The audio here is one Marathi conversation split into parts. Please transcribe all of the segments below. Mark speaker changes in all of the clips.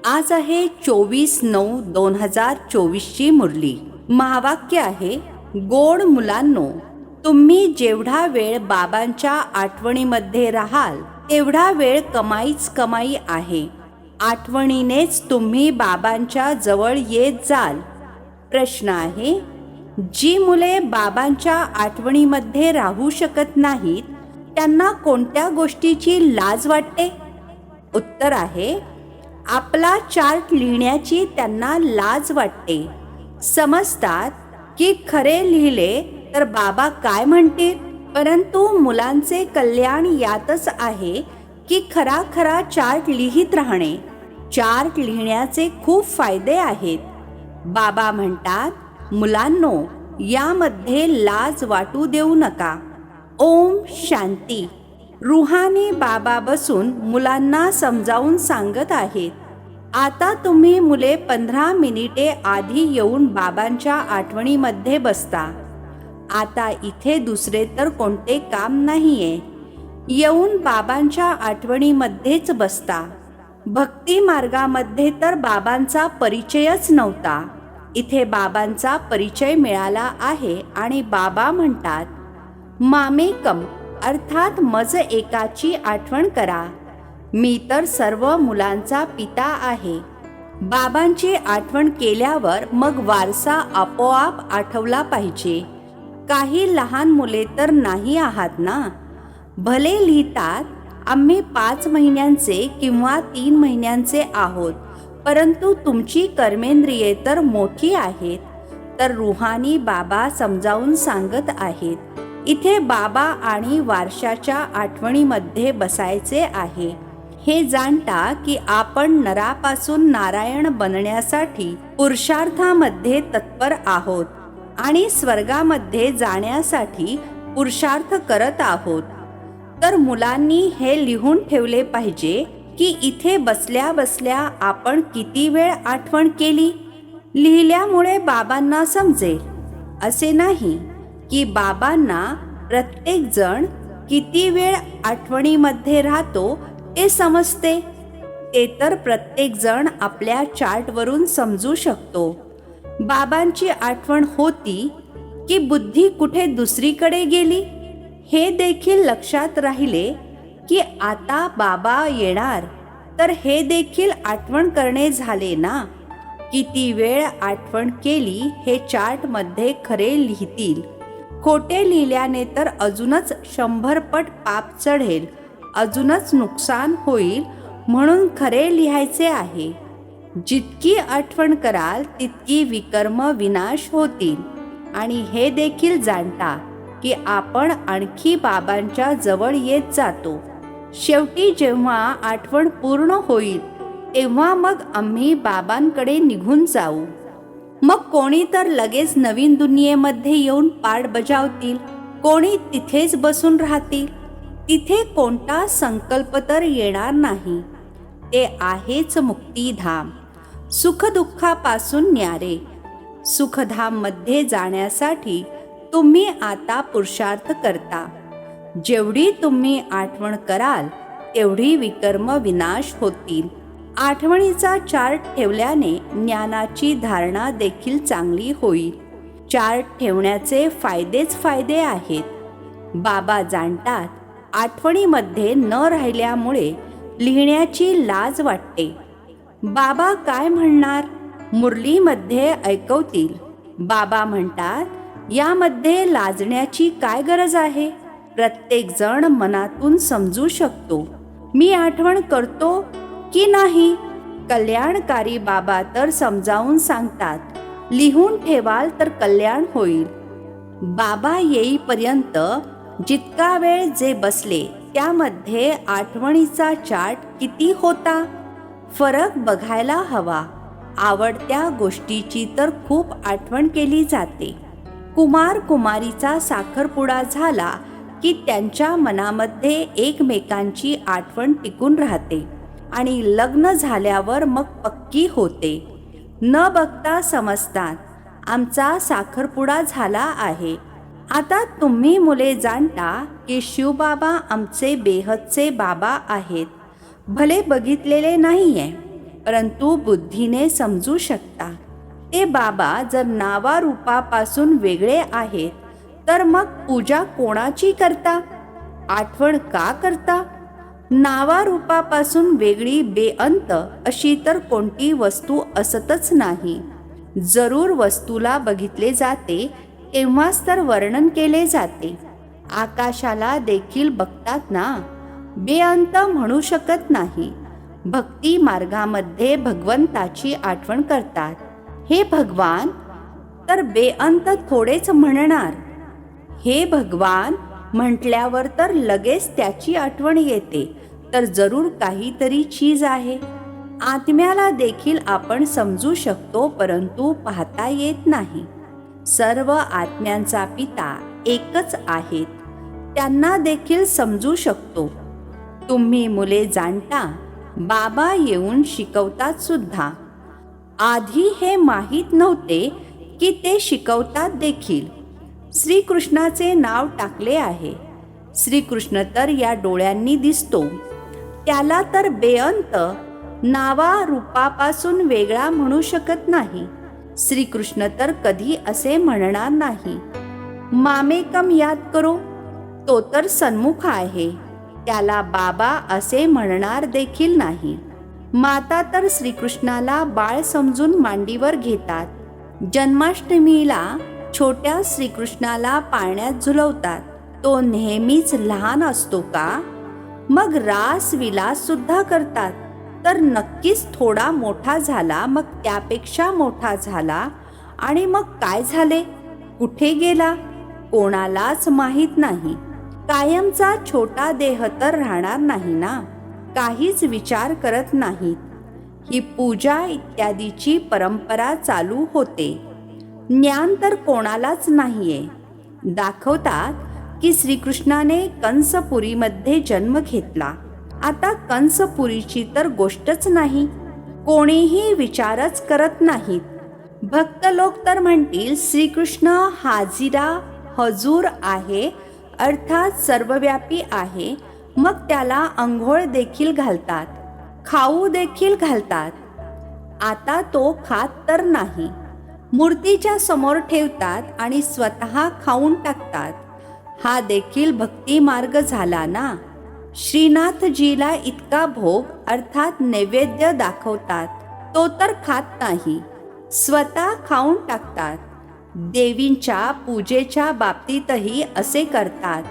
Speaker 1: आज आहे 24/9/2024ची मुरली. महावाक्य आहे, गोड मुलांनो, तुम्ही जेवढा वेळ बाबांच्या आठवणीमध्ये राहाल तेवढा वेळ कमाईच कमाई आहे. आठवणीनेच तुम्ही बाबांच्या जवळ येत जाल. प्रश्न आहे, जी मुले बाबांच्या आठवणीमध्ये राहू शकत नाहीत त्यांना कोणत्या गोष्टीची लाज वाटते? उत्तर आहे, आपला चार्ट लिहिण्याची त्यांना लाज वाटते. समजतात की खरे लिहिले तर बाबा काय म्हणतील, परंतु मुलांचे कल्याण यातच आहे की खरा चार्ट लिहित राहणे. चार्ट लिहिण्याचे खूप फायदे आहेत. बाबा म्हणतात, मुलांनो, यामध्ये लाज वाटू देऊ नका. ओम शांती. रुहानी बाबा बसून मुलांना समजावून सांगत आहेत. आता तुम्ही मुले 15 मिनिटे आधी येऊन बाबांच्या आठवणीमध्ये बसता. आता इथे दुसरे तर कोणते काम नाहीये. येऊन बाबांच्या आठवणीमध्येच बसता. भक्ती मार्गामध्ये तर बाबांचा परिचयच नव्हता. इथे बाबांचा परिचय मिळाला आहे आणि बाबा म्हणतात, मामेकम अर्थात मज एकाची आठवण करा. मी तर सर्व मुलांचा पिता आहे. बाबांची आठवण केल्यावर मग वारसा आपोआप आठवला पाहिजे. काही लहान मुले तर नाही आहात ना. भले लिहितात, आम्ही 5 महिन्यांचे किंवा 3 महिन्यांचे आहोत, परंतु तुमची कर्मेंद्रिये तर मोठी आहेत. तर रुहानी बाबा समजावून सांगत आहेत, इथे बाबा आणि वारशाच्या आठवणीमध्ये बसायचे आहे. हे जाणता की आपण नरापासून नारायण बनण्यासाठी पुरुषार्थामध्ये तत्पर आहोत आणि स्वर्गामध्ये जाण्यासाठी पुरुषार्थ करत आहोत. तर मुलांनी हे लिहून ठेवले पाहिजे की इथे बसल्या बसल्या आपण किती वेळ आठवण केली. लिहिल्यामुळे बाबांना समजेल. असे नाही की बाबांना प्रत्येक जण किती वेळ आठवणीमध्ये राहतो ते समजते. ते तर प्रत्येक जण आपल्या चार्टवरून समजू शकतो. बाबांची आठवण होती की बुद्धी कुठे दुसरीकडे गेली हे देखील लक्षात राहिले की आता बाबा येणार, तर हे देखील आठवण करणे झाले ना. किती वेळ आठवण केली हे चार्टमध्ये खरे लिहितील. खोटे लिहिल्याने तर अजूनच 100 पट पाप चढेल, अजूनच नुकसान होईल. म्हणून खरे लिहायचे आहे. जितकी आठवण कराल तितकी विकर्म विनाश होतील. आणि हे देखील जाणता की आपण आणखी बाबांच्या जवळ येत जातो. शेवटी जेव्हा आठवण पूर्ण होईल तेव्हा मग आम्ही बाबांकडे निघून जाऊ. मग कोणी तर लगेच नवीन दुनियेमध्ये येऊन पाठ बजावतील, कोणी तिथेच बसून राहतील. तिथे कोणता संकल्प तर येणार नाही. ते आहेच मुक्तिधाम, सुखदुःखापासून न्यारे. सुखधाममध्ये जाण्यासाठी तुम्ही आता पुरुषार्थ करता. जेवढी तुम्ही आठवण कराल तेवढी विकर्म विनाश होतील. आठवणीचा चार्ट ठेवल्याने ज्ञानाची धारणा देखील चांगली होईल. चार्ट ठेवण्याचे फायदेच फायदे आहेत. बाबा जाणतात, आठवणीमध्ये न राहिल्यामुळे लिहिण्याची लाज वाटते. बाबा काय म्हणणार मुरलीमध्ये ऐकवतील. बाबा म्हणतात, यामध्ये लाजण्याची काय गरज आहे. प्रत्येक जण मनातून समजू शकतो मी आठवण करतो की नाही. कल्याणकारी बाबा तर समजावून सांगतात, लिहून ठेवाल तर कल्याण होईल. बाबा येईपर्यंत जितका वेळ जे बसले त्यामध्ये आठवणीचा चार्ट किती होता. फरक बघायला हवा. आवडत्या गोष्टीची तर खूप आठवण केली जाते. कुमार कुमारीचा साखरपुडा झाला की त्यांच्या मनामध्ये एकमेकांची आठवण टिकून राहते आणि लग्न झाल्यावर मग पक्की होते. न बघता समजतात, आमचा साखरपुडा झाला आहे. आता तुम्ही मुले जाणता की शिवबाबा आमचे बेहदचे बाबा आहेत. भले बघितलेले नाहीये, परंतु बुद्धीने समजू शकता. ते बाबा जर नावारूपापासून वेगळे आहेत तर मग पूजा कोणाची करता, आठवण का करता? नावारूपापासून वेगळी बेअंत अशी तर कोणती वस्तू असतच नाही. जरूर वस्तूला बघितले जाते तेव्हाच तर वर्णन केले जाते. आकाशाला देखील बघतात ना, बेअंत म्हणू शकत नाही. भक्ती मार्गामध्ये भगवंताची आठवण करतात. हे भगवान तर बेअंत थोडेच म्हणणार. हे भगवान म्हटल्यावर तर लगेच त्याची आठवण येते, तर जरूर काहीतरी चीज आहे. आत्म्याला देखील आपण समजू शकतो, परंतु पाहता येत नाही. सर्व आत्म्यांचा पिता एकच आहेत, त्यांना देखील समजू शकतो. तुम्ही मुले जाणता, बाबा येऊन शिकवतात सुद्धा. आधी हे माहीत नव्हते की ते शिकवतात देखील. श्रीकृष्णाचे नाव टाकले आहे. श्रीकृष्ण तर या डोळ्यांनी दिसतो, त्याला तर बेअंत नावारूपापासून वेगळा म्हणू शकत नाही. श्रीकृष्ण तर कधी असे म्हणणार नाही, मामेकम याद करो. तो तर सन्मुख आहे, त्याला बाबा असे म्हणणार देखील नाही. माता तर श्रीकृष्णाला बाळ समजून मांडीवर घेतात. जन्माष्टमीला छोट्या श्रीकृष्णाला पाळण्यात झुलवतात. तो नेहमीच लहान असतो का? मग रास विलास सुद्धा करतात. तर नक्कीच थोडा मोठा झाला, मग त्यापेक्षा मोठा झाला, आणि मग काय झाले, कुठे गेला, कोणालाच माहीत नाही. कायमचा छोटा देह तर राहणार नाही ना. काहीच विचार करत नाहीत. ही पूजा इत्यादीची परंपरा चालू होते. ज्ञान तर कोणालाच नाहीये. दाखवतात की श्रीकृष्णाने कंसपुरीमध्ये जन्म घेतला. आता कंसपुरीची तर गोष्टच नाही, कोणीही विचारच करत नाहीत. भक्त लोक तर म्हणतील श्रीकृष्ण हाजिरा हजूर आहे, अर्थात सर्वव्यापी आहे. मग त्याला अंघोळ देखील घालतात, खाऊ देखील घालतात. आता तो खात तर नाही, मूर्तीच्या समोर ठेवतात आणि स्वतः खाऊन टाकतात. हा देखील भक्ती मार्ग झाला ना. श्रीनाथजीला इतका भोग अर्थात नैवेद्य दाखवतात, तो तर खात नाही, स्वतः खाऊन टाकतात. देवींच्या पूजेच्या बाबतीतही असे करतात.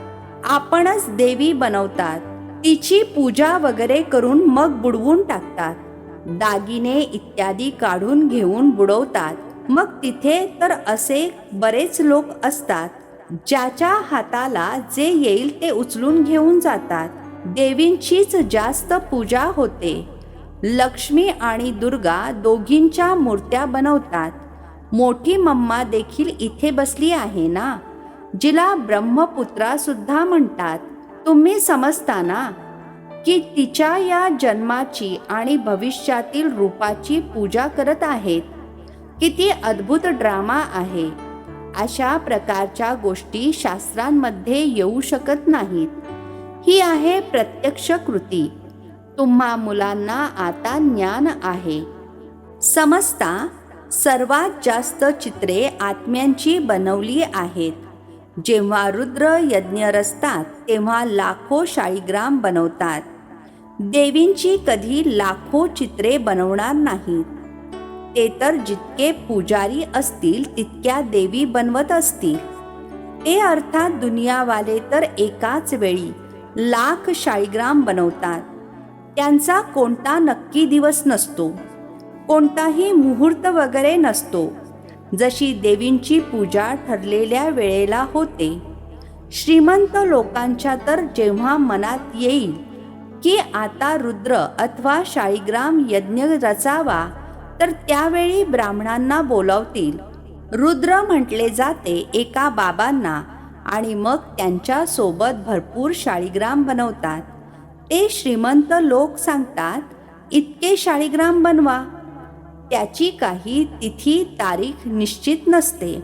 Speaker 1: आपणच देवी बनवतात, तिची पूजा वगैरे करून मग बुडवून टाकतात. दागिने इत्यादी काढून घेऊन बुडवतात. मग तिथे तर असे बरेच लोक असतात, ज्याच्या हाताला जे येईल ते उचलून घेऊन जातात. देवींचीच जास्त पूजा होते. लक्ष्मी आणि दुर्गा दोघींच्या मूर्त्या बनवतात. मोठी मम्मा देखील इथे बसली आहे ना, जिला ब्रह्मपुत्रा सुद्धा म्हणतात. तुम्ही समजता ना की तिच्या या जन्माची आणि भविष्यातील रूपाची पूजा करत आहेत. किती अद्भुत ड्रामा आहे. अशा प्रकारच्या गोष्टी शास्त्रांमध्ये येऊ शकत नाहीत. ही आहे प्रत्यक्ष कृती. तुम्हा मुलांना आता ज्ञान आहे. समजता सर्वात जास्त चित्रे आत्म्यांची बनवली आहेत. जेव्हा रुद्र यज्ञ रचतात तेव्हा लाखो शाळीग्राम बनवतात. देवींची कधी लाखो चित्रे बनवणार नाहीत. ते तर जितके पुजारी असतील तितक्या देवी बनवत असतील. ते अर्थात दुनियावाले तर एकाच वेळी लाख शाळीग्राम बनवतात. त्यांचा कोणता नक्की दिवस नसतो, कोणताही मुहूर्त वगैरे नसतो. जशी देवींची पूजा ठरलेल्या वेळेला होते. श्रीमंत लोकांच्या तर जेव्हा मनात येईल की आता रुद्र अथवा शाळीग्राम यज्ञ रचावा, तर त्यावेळी ब्राह्मणांना बोलावतील. रुद्र म्हटले जाते एका बाबांना, आणि मग त्यांच्या सोबत भरपूर शाळीग्राम बनवतात. ते श्रीमंत लोक सांगतात इतके शाळीग्राम बनवा. त्याची काही तिथी तारीख निश्चित नसते.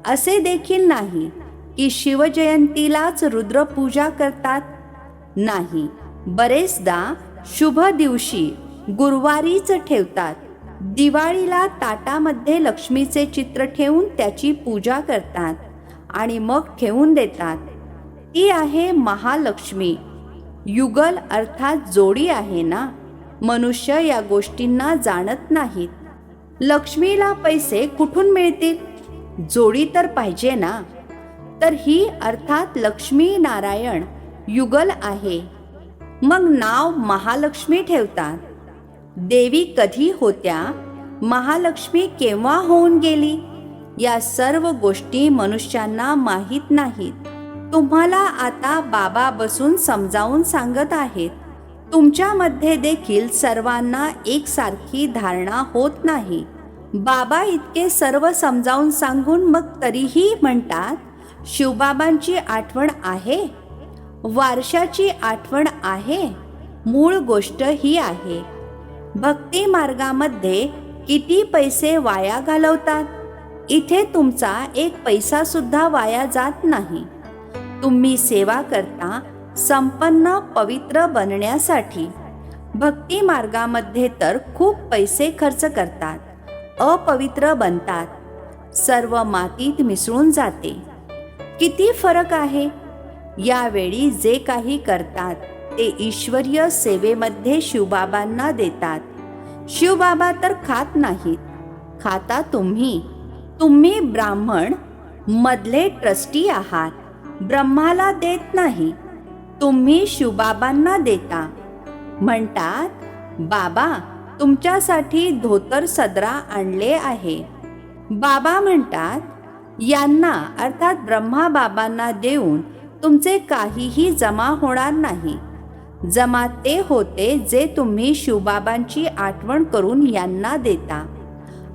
Speaker 1: असे देखील नाही की शिवजयंतीलाच रुद्रपूजा करतात. नाही, बरेचदा शुभ दिवशी गुरुवारीच ठेवतात. दिवाळीला ताटामध्ये लक्ष्मीचे चित्र ठेवून त्याची पूजा करतात आणि मग ठेवून देतात. ती आहे महालक्ष्मी. युगल अर्थात जोडी आहे ना. मनुष्य या गोष्टींना जाणत नाहीत. लक्ष्मीला पैसे कुठून मिळतील? जोडी तर पाहिजे ना. तर ही अर्थात लक्ष्मी नारायण युगल आहे. मग नाव महालक्ष्मी ठेवतात. देवी कधी होत्या, महालक्ष्मी केव्हा होऊन गेली, या सर्व गोष्टी मनुष्यांना माहीत नाहीत. तुम्हाला आता बाबा बसून समजावून सांगत आहेत. तुमच्यामध्ये देखील सर्वांना एकसारखी धारणा होत नाही. बाबा इतके सर्व समजावून सांगून मग तरीही म्हणतात, शिवबाबांची आठवण आहे, वारशाची आठवण आहे. मूळ गोष्ट ही आहे. भक्ती मार्गामध्ये किती पैसे वाया घालवतात. इथे तुमचा एक पैसा सुद्धा वाया जात नाही. तुम्ही सेवा करता संपन्न पवित्र बनण्यासाठी. भक्ती मार्गामध्ये तर खूप पैसे खर्च करतात, अपवित्र बनतात, सर्व मातीत मिसळून जाते. किती फरक आहे. यावेळी जे काही करतात ते ईश्वरीय सेवेमध्ये शिवबाबांना देतात. शिवबाबा तर खात नाहीत, खाता तुम्ही. तुम्ही ब्राह्मण मधले ट्रस्टी आहात. ब्रह्माला देत नाही, तुम्ही शिवबाबांना देता. म्हणतात, बाबा तुमच्यासाठी धोतर सदरा आणले आहे. बाबा म्हणतात, यांना अर्थात ब्रह्मा बाबांना देऊन तुमचे काहीही जमा होणार नाही. जमा ते होते जे तुम्ही शिवबाबांची आठवण करून यांना देता.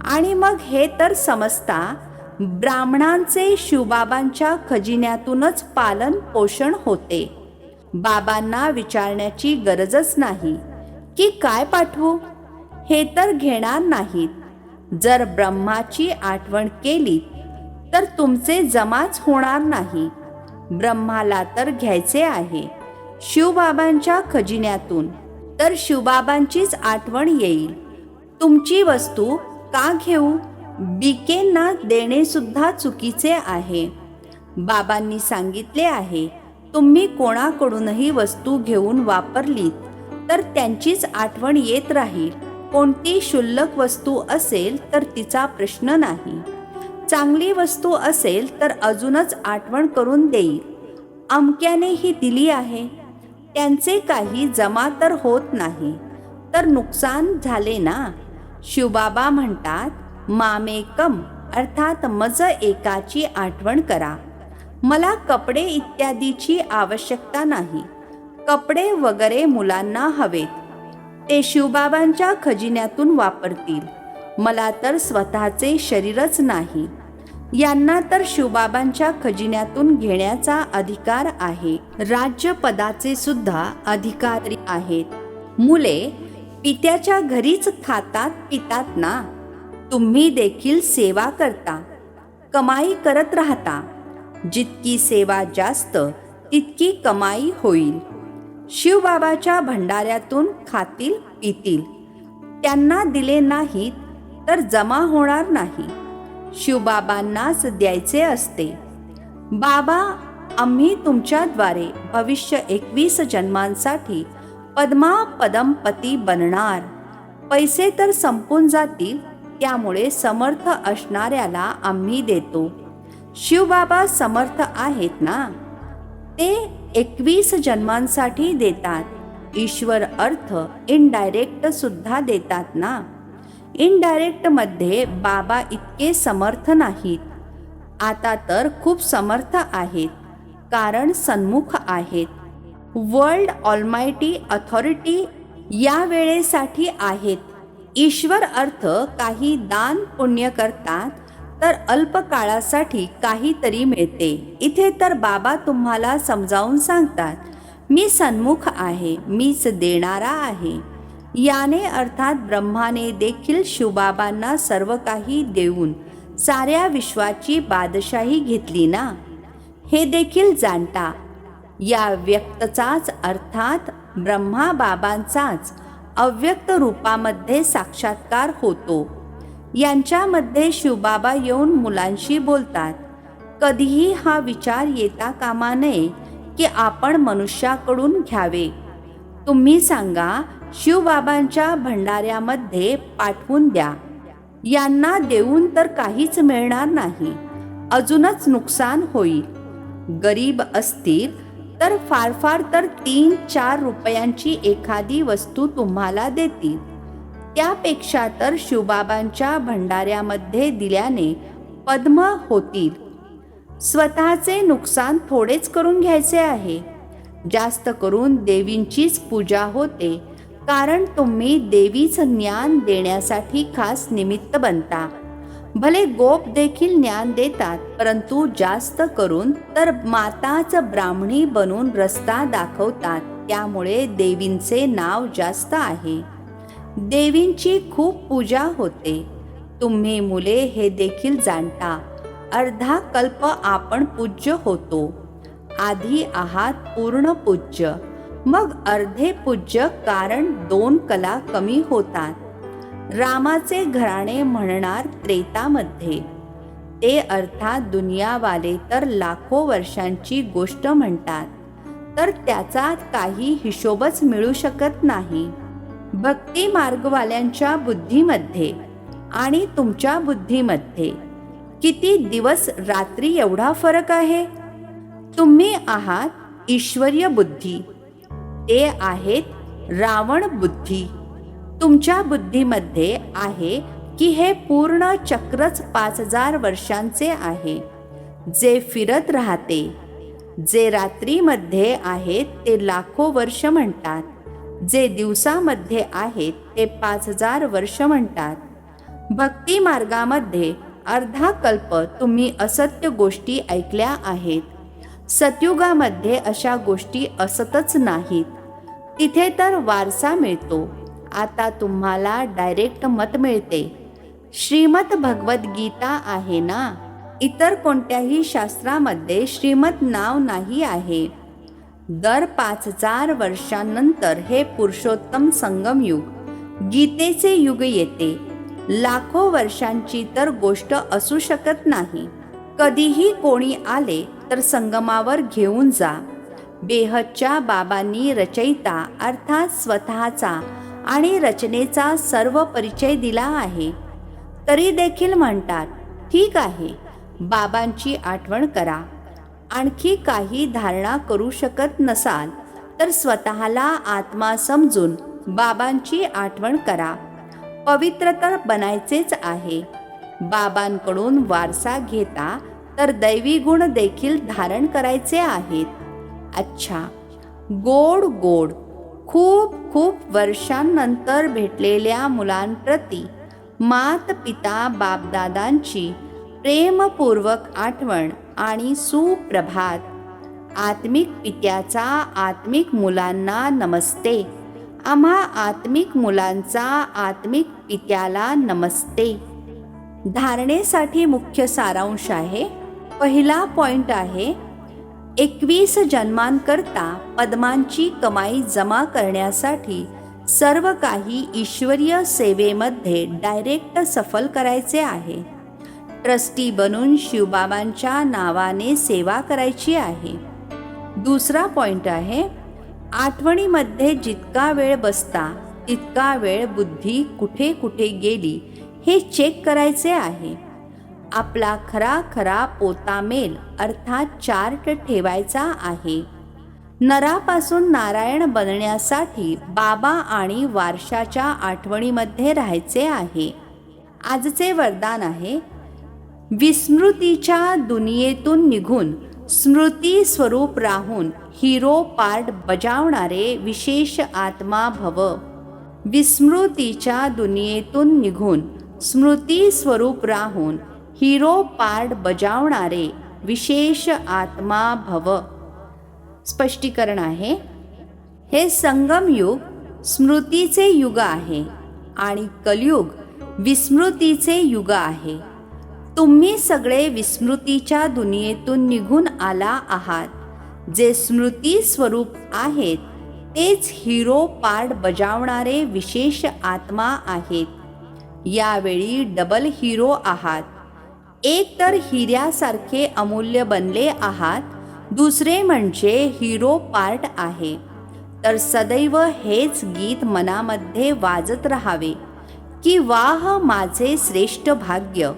Speaker 1: आणि मग हे तर समजता, ब्राह्मणांचे शिवबाबांच्या खजिन्यातूनच पालन पोषण होते. बाबांना विचारण्याची गरजच नाही की काय पाठवू, हे तर घेणार नाहीत. जर ब्रह्माची आठवण केली तर तुमचे जमाच होणार नाही. ब्रह्माला तर घ्यायचे आहे शिवबाबांच्या खजिन्यातून, तर शिवबाबांचीच आठवण येईल. तुमची वस्तू का घेऊ? बिकेंना देणे सुद्धा चुकीचे आहे. बाबांनी सांगितले आहे, तुम्ही कोणाकडूनही वस्तू घेऊन वापरलीत तर त्यांचीच आठवण येत राहील. कोणती क्षुल्लक वस्तू असेल तर तिचा प्रश्न नाही. चांगली वस्तू असेल तर अजूनच आठवण करून देईल. अमक्याने ही दिली आहे, त्यांचे काही जमा तर होत नाही, तर नुकसान झाले ना. शिवबाबा म्हणतात, मामेकम अर्थात मज एकाची आठवण करा. मला कपडे इत्यादीची आवश्यकता नाही. कपडे वगैरे मुलांना हवेत, ते शिवबाबांच्या खजिन्यातून वापरतील. मला तर स्वतःचे शरीरच नाही. यांना तर शिवबाबांच्या खजिन्यातून घेण्याचा अधिकार आहे. राज्यपदाचे सुद्धा अधिकारी आहेत. मुले पित्याच्या घरीच खातात पितात ना. तुम्ही देखील सेवा करता, कमाई करत राहता. जितकी सेवा जास्त तितकी कमाई होईल. शिवबाबाच्या भंडाऱ्यातून खातील पितील. त्यांना दिले नाहीत तर जमा होणार नाही. शिवबाबांनाच द्यायचे असते. बाबा, आम्ही तुमच्याद्वारे भविष्य 21 जन्मांसाठी पद्मापदमपती बनणार. पैसे तर संपून जातील, त्यामुळे समर्थ असणाऱ्याला आम्ही देतो. शिवबाबा समर्थ आहेत ना, ते 21 जन्मांसाठी देतात. ईश्वर अर्थ इनडायरेक्ट सुद्धा देतात ना. इनडायरेक्ट मध्ये बाबा इतके समर्थ नाहीत. आता तर खूप समर्थ आहेत, कारण सन्मुख आहेत. वर्ल्ड ऑलमायटी अथॉरिटी या वेळेसाठी आहेत. ईश्वर अर्थ काही दान पुण्य करतात तर अल्पकाळासाठी काहीतरी मिळते. इथे तर बाबा तुम्हाला समजावून सांगतात, मी सन्मुख आहे, मीच देणारा आहे. याने अर्थात ब्रह्माने देखील शिवबाबांना सर्व काही देऊन साऱ्या विश्वाची बादशाही घेतली ना. हे देखील जाणता. या व्यक्तचाच अर्थात ब्रह्मा बाबांचाच अव्यक्त रूपामध्ये साक्षात्कार होतो. यांच्यामध्ये शिवबाबा येऊन मुलांशी बोलतात. कधीही हा विचार येता कामा नये की आपण मनुष्याकडून घ्यावे. तुम्ही सांगा, शिवबाबांच्या भंडाऱ्यामध्ये पाठवून द्या. यांना देऊन तर काहीच मिळणार नाही, अजूनच नुकसान होईल. गरीब असतील तर फार फार तर 3-4 रुपयांची एखादी वस्तू तुम्हाला देतील. त्यापेक्षा तर शिवबाबांच्या भंडाऱ्यामध्ये दिल्याने पद्म होतील. स्वतःचे नुकसान थोडेच करून घ्यायचे आहे. जास्त करून देवींचीच पूजा होते, कारण तुम्ही देवीचं ज्ञान देण्यासाठी खास निमित्त बनता. भले गोप देखील ज्ञान देतात, परंतु जास्त करून तर माताच ब्राह्मणी बनून रस्ता दाखवतात. त्यामुळे देवींचे नाव जास्त आहे. देवींची खूप पूजा होते. तुम्ही मुले हे देखील जाणता. अर्धा कल्प आपण पूज्य होतो. आधी आहात पूर्ण पूज्य, मग अर्धे पूज्य, कारण 2 कला कमी होतात. रामाचे घराणे म्हणणार त्रेतामध्ये. ते अर्थात दुनियावाले तर लाखो वर्षांची गोष्ट म्हणतात, तर त्याचा काही हिशोबच मिळू शकत नाही. भक्ती मार्गवाल्यांच्या बुद्धीमध्ये आणि तुमच्या बुद्धीमध्ये किती दिवस रात्री एवढा फरक आहे. तुम्ही आहात ईश्वरीय बुद्धी, ते आहेत रावण बुद्धी. तुमच्या बुद्धीमध्ये आहे की हे पूर्ण चक्रच 5000 वर्षांचे आहे, जे फिरत राहते. जे रात्रीमध्ये आहेत ते लाखो वर्ष म्हणतात, जे दिवसामध्ये आहेत ते 5000 वर्ष म्हणतात. भक्ती मार्गामध्ये अर्धा कल्प तुम्ही असत्य गोष्टी ऐकल्या आहेत. सतयुगामध्ये अशा गोष्टी असतच नाहीत. तिथे तर वारसा मिळतो. आता तुम्हाला डायरेक्ट मत मिळते. श्रीमद भगवद्गीता आहे ना, इतर कोणत्याही शास्त्रामध्ये श्रीमद नाव नाही आहे. दर 5000 वर्षांनंतर हे पुरुषोत्तम संगमयुग, गीतेचे युग येते. लाखो वर्षांची तर गोष्ट असू शकत नाही. कधीही कोणी आले तर संगमावर घेऊन जा. बेहदच्या बाबांनी रचयिता अर्थात स्वतःचा आणि रचनेचा सर्व परिचय दिला आहे. तरी देखील म्हणतात, ठीक आहे, बाबांची आठवण करा. आणखी काही धारणा करू शकत नसाल तर स्वतःला आत्मा समजून बाबांची आठवण करा. पवित्र तर बनायचेच आहे. बाबांकडून वारसा घेता तर दैवी गुण देखील धारण करायचे आहेत. अच्छा, गोड गोड खूप खूप वर्षांनंतर भेटलेल्या मुलांप्रती मात पिता बापदादांची प्रेमपूर्वक आठवण आणि सुप्रभात. आत्मिक पित्याचा आत्मिक मुलांना नमस्ते. आम्हा आत्मिक मुलांचा आत्मिक पित्याला नमस्ते. धारणेसाठी मुख्य सारांश आहे. पहिला पॉइंट आहे, 21 जन्मांकरता पद्मांची कमाई जमा करण्यासाठी सर्व काही ईश्वरीय सेवेमध्ये डायरेक्ट सफल करायचे आहे. ट्रस्टी बनून शिवबाबांच्या नावाने सेवा करायची आहे. दुसरा पॉइंट आहे, आठवणीमध्ये जितका वेळ बसता तितका वेळ बुद्धी कुठे कुठे गेली हे चेक करायचे आहे. आपला खरा खरा पोतामेल अर्थात चार्ट ठेवायचा आहे. नरापासून नारायण बनण्यासाठी बाबा आणि वारशाच्या आठवणीमध्ये राहायचे आहे. आजचे वरदान आहे, विस्मृतीच्या दुनियेतून निघून स्मृती स्वरूप राहून हिरो पार्ट बजावणारे विशेष आत्मा भव. विस्मृतीच्या दुनियेतून निघून स्मृती स्वरूप राहून हिरो पार्ट बजावणारे विशेष आत्मा भव. स्पष्टीकरण आहे, हे संगमयुग स्मृतीचे युग आहे आणि कलयुग विस्मृतीचे युग आहे. तुम्ही सगळे विस्मृतीच्या दुनियेतून निघून आला आहात. जे स्मृती स्वरूप आहेत तेच हिरो पार्ट बजावणारे विशेष आत्मा आहेत. यावेळी डबल हिरो आहात. एक तर हिऱ्यासारखे अमूल्य बनले आहात, दुसरे म्हणजे हिरो पार्ट आहे. तर सदैव हेच गीत मनामध्ये वाजत राहावे की वाह माझे श्रेष्ठ भाग्य.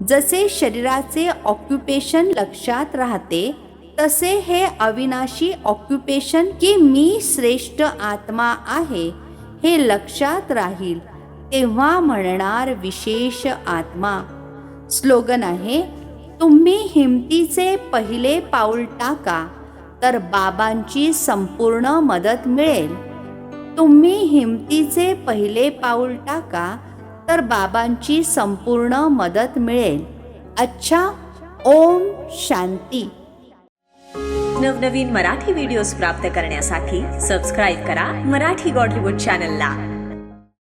Speaker 1: जसे शरीराचे ऑक्युपेशन लक्षात राहते, तसे हे अविनाशी ऑक्युपेशन की मी श्रेष्ठ आत्मा आहे हे लक्षात राहील, तेव्हा म्हणणार विशेष आत्मा. स्लोगन आहे, तुम्ही हिमतीचे पहिले पाऊल टाका तर बाबांची संपूर्ण मदत मिळेल. तुम्ही हिमतीचे पहिले पाऊल टाका तर बाबांची संपूर्ण मदत मिळेल. अच्छा, ओम शांती.
Speaker 2: नवनवीन मराठी व्हिडिओज प्राप्त करण्यासाठी सबस्क्राईब करा मराठी गॉड रिपोर्ट चॅनलला.